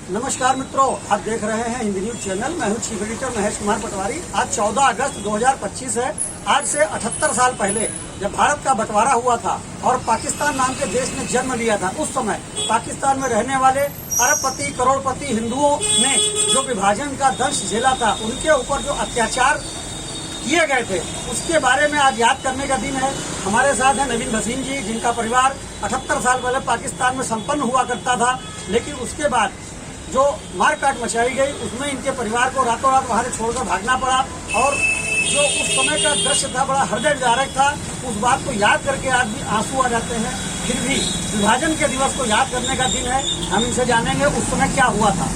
नमस्कार मित्रों, आप देख रहे हैं हिंदी न्यूज चैनल। मैं हूं चीफ एडिटर महेश कुमार पटवारी। आज 14 अगस्त 2025 है। आज से 78 साल पहले जब भारत का बंटवारा हुआ था और पाकिस्तान नाम के देश ने जन्म लिया था, उस समय पाकिस्तान में रहने वाले अरबपति करोड़पति हिंदुओं ने जो विभाजन का दंश झेला था, उनके ऊपर जो अत्याचार किए गए थे, उसके बारे में आज याद करने का दिन है। हमारे साथ है नवीन भसीन जी, जिनका परिवार 78 साल पहले पाकिस्तान में संपन्न हुआ करता था, लेकिन उसके बाद जो मारकाट मचाई गई उसमें इनके परिवार को रातों रात वहां से छोड़कर भागना पड़ा। और जो उस समय का दृश्य था, बड़ा हृदय विदारक था। उस बात को याद करके आज भी आंसू आ जाते हैं। फिर भी विभाजन के दिवस को याद करने का दिन है। हम इनसे जानेंगे उस समय क्या हुआ था।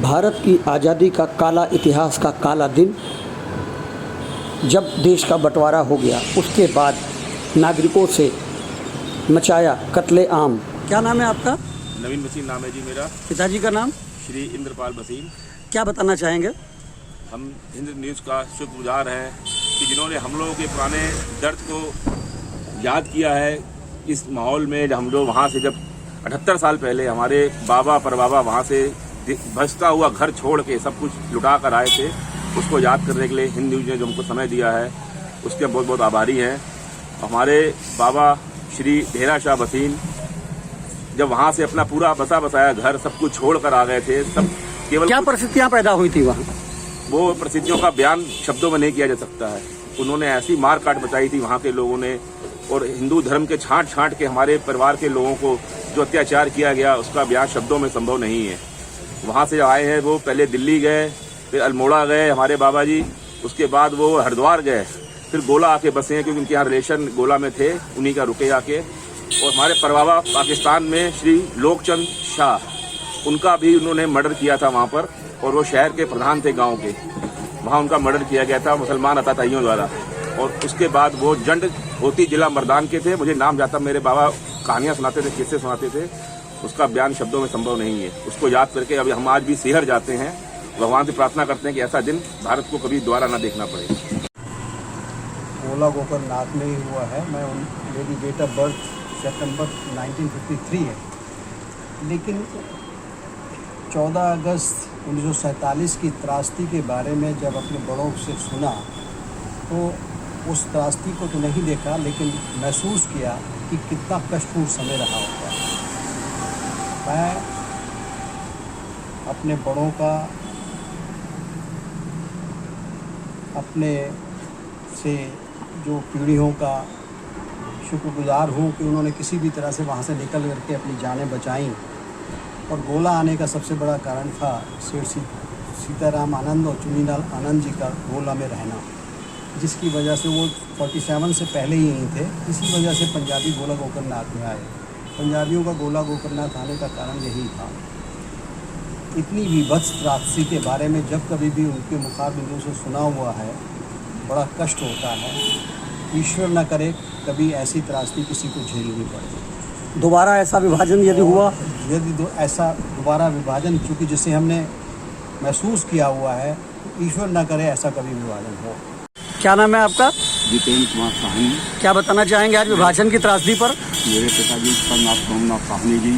भारत की आज़ादी का काला इतिहास का काला दिन, जब देश का बंटवारा हो गया, उसके बाद नागरिकों से मचाया कत्ले-आम। क्या नाम है आपका? नवीन भसीन नाम है जी मेरा। पिताजी का नाम? श्री इंद्रपाल भसीन। क्या बताना चाहेंगे? हम हिंद न्यूज़ का शुक्रगुजार हैं कि जिन्होंने हम लोगों के पुराने दर्द को याद किया है। इस माहौल में हम लोग वहाँ से जब 78 साल पहले हमारे बाबा परबाबा वहाँ से बसता हुआ घर छोड़ के सब कुछ लुटा कर आए थे, उसको याद करने के लिए हिंद न्यूज़ ने जो हमको समय दिया है, उसके बहुत बहुत आभारी हैं। हमारे बाबा श्री ढेरा शाह भसीन जब वहाँ से अपना पूरा बसा बसाया घर सब कुछ छोड़ कर आ गए थे, सब केवल क्या परिस्थितियाँ पैदा हुई थी वहाँ? वो परिस्थितियों का बयान शब्दों में नहीं किया जा सकता है। उन्होंने ऐसी मार काट मचाई थी वहाँ के लोगों ने, और हिंदू धर्म के छांट छांट के हमारे परिवार के लोगों को जो अत्याचार किया गया, उसका बयान शब्दों में संभव नहीं है। वहाँ से आए हैं वो, पहले दिल्ली गए, फिर अल्मोड़ा गए हमारे बाबा जी, उसके बाद वो हरिद्वार गए, फिर गोला आके बसे हैं क्योंकि उनके यहाँ रिलेशन गोला में थे, उन्हीं का रुके आके। और हमारे परबाबा पाकिस्तान में श्री लोकचंद शाह, उनका भी उन्होंने मर्डर किया था वहाँ पर, और वो शहर के प्रधान थे गांव के। वहाँ उनका मर्डर किया गया था मुसलमान अताताइयों द्वारा। और उसके बाद वो जंड होती जिला मर्दान के थे। मुझे नाम जाता, मेरे बाबा कहानियाँ सुनाते थे, किस्से सुनाते थे, उसका बयान शब्दों में संभव नहीं है। उसको याद करके अभी हम आज भी सिहर जाते हैं। भगवान से प्रार्थना करते हैं कि ऐसा दिन भारत को कभी दोबारा न देखना पड़े। गोला गोकरनाथ में ही हुआ है। मेरी डेट ऑफ बर्थ सितंबर 1953 है, लेकिन 14 अगस्त 1947 की त्रासदी के बारे में जब अपने बड़ों से सुना, तो उस त्रासदी को तो नहीं देखा, लेकिन महसूस किया कि कितना कष्टपूर्ण समय रहा होगा। मैं अपने बड़ों का, अपने से जो पीढ़ियों का शुक्रगुजार हूँ कि उन्होंने किसी भी तरह से वहाँ से निकल करके अपनी जानें बचाईं। और गोला आने का सबसे बड़ा कारण था सेठ सीताराम आनंद और चुनीलाल आनंद जी का गोला में रहना, जिसकी वजह से वो 47 से पहले ही यहीं थे। इसी वजह से पंजाबी गोला गोकरनाथ में आए। पंजाबियों का गोला गोकरनाथ आने का कारण यही था। इतनी विभत्स त्रासदी के बारे में जब कभी भी उनके मुखाबिलों से सुना हुआ है, बड़ा कष्ट होता है। ईश्वर न करे कभी ऐसी त्रासदी किसी को झेलनी पड़े। दोबारा ऐसा विभाजन यदि हुआ, ऐसा दोबारा विभाजन, चूँकि जिसे हमने महसूस किया हुआ है, तो ईश्वर न करे ऐसा कभी विभाजन हो। क्या नाम है आपका? जितेंद्र कुमार साहनी। क्या बताना चाहेंगे आज विभाजन की त्रासदी पर? मेरे पिताजी नाथ सोमनाथ साहनी जी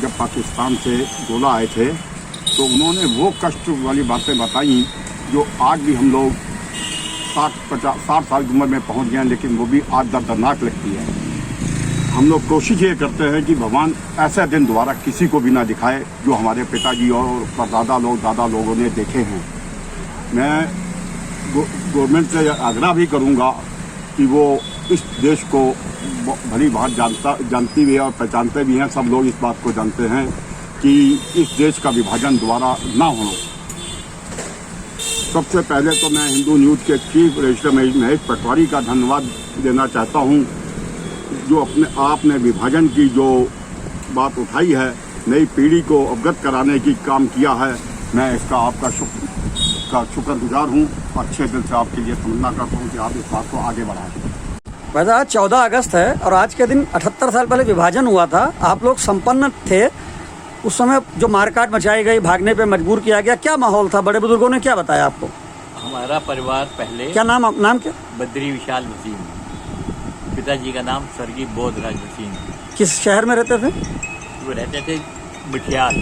जब पाकिस्तान से गोला आए थे, तो उन्होंने वो कष्ट वाली बातें बताई जो आज भी हम लोग 60 साल की उम्र में पहुंच गए हैं, लेकिन वो भी आज दर्दनाक लगती है। हम लोग कोशिश ये करते हैं कि भगवान ऐसा दिन दोबारा किसी को भी ना दिखाए जो हमारे पिताजी और दादा लोगों ने देखे हैं। मैं गवर्नमेंट से आग्रह भी करूंगा कि वो इस देश को भली बात जानती भी है और पहचानते भी हैं। सब लोग इस बात को जानते हैं कि इस देश का विभाजन दोबारा ना हो। सबसे पहले तो मैं हिंदू न्यूज़ के चीफ एडिटर महेश पटवारी का धन्यवाद देना चाहता हूं, जो आपने विभाजन की जो बात उठाई है, नई पीढ़ी को अवगत कराने की काम किया है। मैं इसका आपका शुक्रगुजार हूं। अच्छे दिल से आपके लिए समझना करता हूं कि आप इस बात को आगे बढ़ाएं। वैसे आज 14 अगस्त है और आज के दिन 78 साल पहले विभाजन हुआ था। आप लोग संपन्न थे। उस समय जो मारकाट मचाई गई, भागने पे मजबूर किया गया, क्या माहौल था? बड़े बुजुर्गों ने क्या बताया आपको? हमारा परिवार पहले, क्या नाम क्या? बद्री विशाल भसीन। पिताजी का नाम स्वर्गीय बोधराज भसीन। किस शहर में रहते थे? वो रहते थे मिठियाल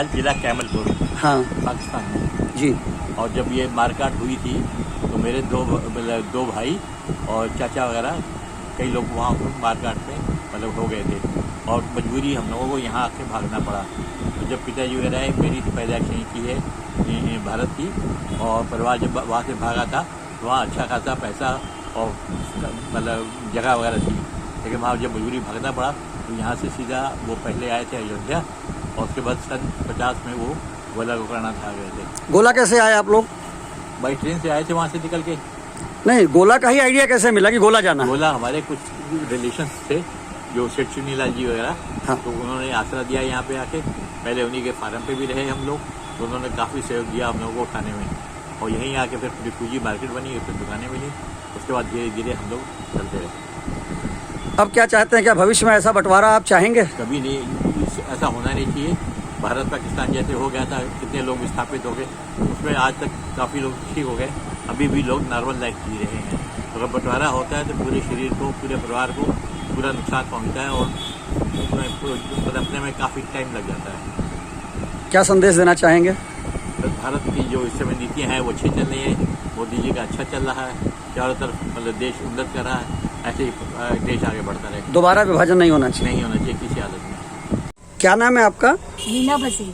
जिला कैमलपुर हाँ पाकिस्तान में। जी। और जब ये मारकाट हुई थी तो मेरे दो भाई और चाचा वगैरह कई लोग वहाँ मारकाट में मतलब हो गए थे और मजबूरी हम लोगों को यहाँ आके भागना पड़ा। तो जब पिताजी वगैरह मेरी पैदाइश यहीं की है भारत की, और परिवार जब वहाँ से भागा था तो वहाँ अच्छा खासा पैसा और मतलब जगह वगैरह थी, लेकिन वहाँ जब मजबूरी भागना पड़ा तो यहाँ से सीधा वो पहले आए थे अयोध्या और उसके बाद सन 50 में वो गोला गोकर्णनाथ आ गए थे। गोला कैसे आए आप लोग? बाई ट्रेन से आए थे वहाँ से निकल के। नहीं, गोला का ही आइडिया कैसे मिला कि गोला जाना है? गोला हमारे कुछ रिलेशन थे जो सेठ चुनीलाल जी वगैरह, हाँ। तो उन्होंने आसरा दिया यहाँ पे आके। पहले उन्हीं के फार्म पे भी रहे हम लोग, तो उन्होंने काफ़ी सहयोग दिया हम लोगों को उठाने में, और यहीं आके फिर रिफ्यूजी मार्केट बनी, फिर दुकानें मिली, उसके बाद धीरे धीरे हम लोग चलते रहे। अब क्या चाहते हैं, क्या भविष्य में ऐसा बंटवारा आप चाहेंगे? कभी नहीं, ऐसा होना नहीं चाहिए। भारत पाकिस्तान जैसे हो गया था, कितने लोग विस्थापित हो गए, उसमें आज तक काफ़ी लोग ठीक हो गए, अभी भी लोग नॉर्मल लाइफ जी रहे हैं। अगर बंटवारा होता है तो पूरे शरीर को, पूरे परिवार को पूरा नुकसान पहुंचता है और बदलने में काफ़ी टाइम लग जाता है। क्या संदेश देना चाहेंगे? तो भारत की जो इस समय नीतियाँ हैं वो अच्छी चल रही है, मोदी जी का अच्छा चल रहा है, चारों तरफ मतलब देश उन्नत कर रहा है, ऐसे ही देश आगे बढ़ता रहे। दोबारा विभाजन नहीं होना चाहिए? नहीं होना चाहिए किसी हालत में। क्या नाम है आपका? मीना भसीन।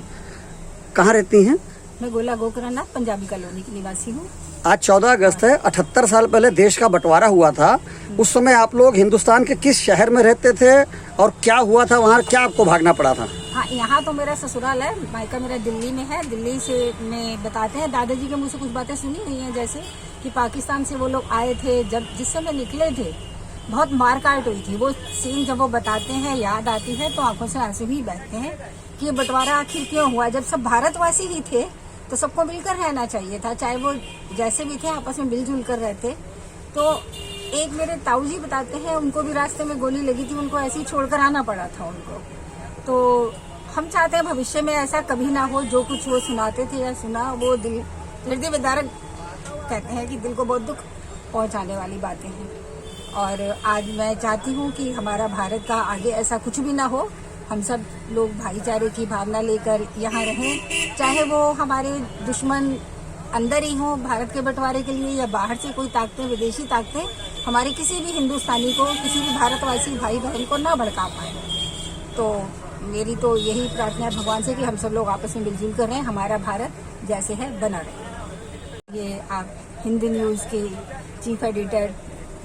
कहाँ रहती हैं? मैं गोला गोकर्णनाथ पंजाबी कॉलोनी की निवासी हूँ। आज 14 अगस्त है, 78 साल पहले देश का बंटवारा हुआ था। उस समय आप लोग हिंदुस्तान के किस शहर में रहते थे और क्या हुआ था वहाँ, क्या आपको भागना पड़ा था? हाँ, यहाँ तो मेरा ससुराल है, मायका मेरा दिल्ली में है। दिल्ली से मैं बताते हैं, दादाजी के मुझसे कुछ बातें सुनी हुई हैं, जैसे कि पाकिस्तान से वो लोग आए थे, जब जिस समय निकले थे बहुत मारकाट हुई थी। वो सीन जब वो बताते हैं याद आती है तो आंखों से आंसू ही बहते हैं कि ये बंटवारा आखिर क्यों हुआ। जब सब भारतवासी ही थे तो सबको मिलकर रहना चाहिए था, चाहे वो जैसे भी थे आपस में मिलजुल कर रहते। तो एक मेरे ताऊ जी बताते हैं, उनको भी रास्ते में गोली लगी थी, उनको ऐसे ही छोड़कर आना पड़ा था उनको। तो हम चाहते हैं भविष्य में ऐसा कभी ना हो। जो कुछ वो सुनाते थे या सुना, वो दिल हृदय विदारक कहते हैं कि दिल को बहुत दुख पहुंचाने वाली बातें हैं। और आज मैं चाहती हूँ कि हमारा भारत का आगे ऐसा कुछ भी ना हो, हम सब लोग भाईचारे की भावना लेकर यहाँ रहें, चाहे वो हमारे दुश्मन अंदर ही हों भारत के बंटवारे के लिए, या बाहर से कोई ताकतें, विदेशी ताकतें हमारे किसी भी हिंदुस्तानी को, किसी भी भारतवासी भाई बहन को ना भड़का पाए। तो मेरी तो यही प्रार्थना है भगवान से कि हम सब लोग आपस में मिलजुल कर रहें, हमारा भारत जैसे है बना रहे। ये आप हिंद न्यूज़ के चीफ एडिटर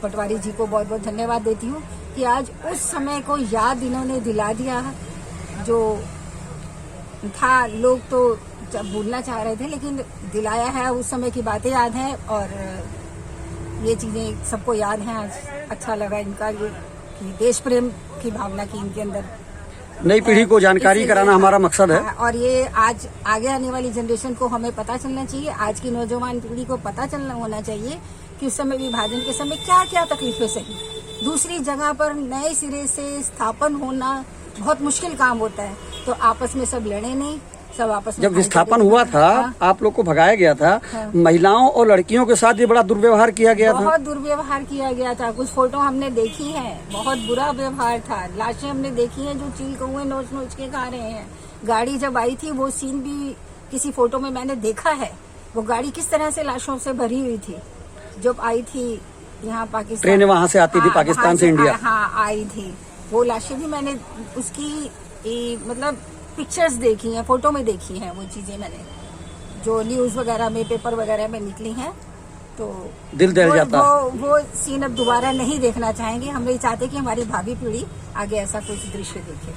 पटवारी जी को बहुत बहुत धन्यवाद देती हूँ कि आज उस समय को याद इन्होंने दिला दिया, जो था लोग तो जब भूलना चाह रहे थे, लेकिन दिलाया है, उस समय की बातें याद हैं और ये चीज़ें सबको याद हैं। आज अच्छा लगा इनका ये कि देश प्रेम की भावना की इनके अंदर, नई पीढ़ी को जानकारी कराना हमारा मकसद है। और ये आज आगे आने वाली जनरेशन को हमें पता चलना चाहिए, आज की नौजवान पीढ़ी को पता चलना होना चाहिए कि उस समय विभाजन के समय क्या क्या तकलीफें सही, दूसरी जगह पर नए सिरे से स्थापन होना बहुत मुश्किल काम होता है। तो आपस में सब लड़े नहीं, सब आपस में जब विस्थापन हुआ था, आप लोग को भगाया गया था, महिलाओं और लड़कियों के साथ ये बड़ा दुर्व्यवहार किया गया था। बहुत दुर्व्यवहार किया गया था। कुछ फोटो हमने देखी है, बहुत बुरा व्यवहार था। लाशें हमने देखी हैं जो चील कौए नोच नोच के खा रहे हैं। गाड़ी जब आई थी वो सीन भी किसी फोटो में मैंने देखा है, वो गाड़ी किस तरह से लाशों से भरी हुई थी जब आई थी यहाँ पाकिस्तान। ट्रेन वहाँ से आती थी पाकिस्तान से इंडिया। हाँ, आई थी वो लाशें भी, मैंने उसकी मतलब पिक्चर्स देखी हैं, फोटो में देखी हैं वो चीजें मैंने, जो न्यूज वगैरह में, पेपर वगैरह में निकली हैं। तो दिल दहल जाता है। वो सीन अब दोबारा नहीं देखना चाहेंगे। हम नहीं चाहते कि हमारी भावी पीढ़ी आगे ऐसा कुछ दृश्य देखे।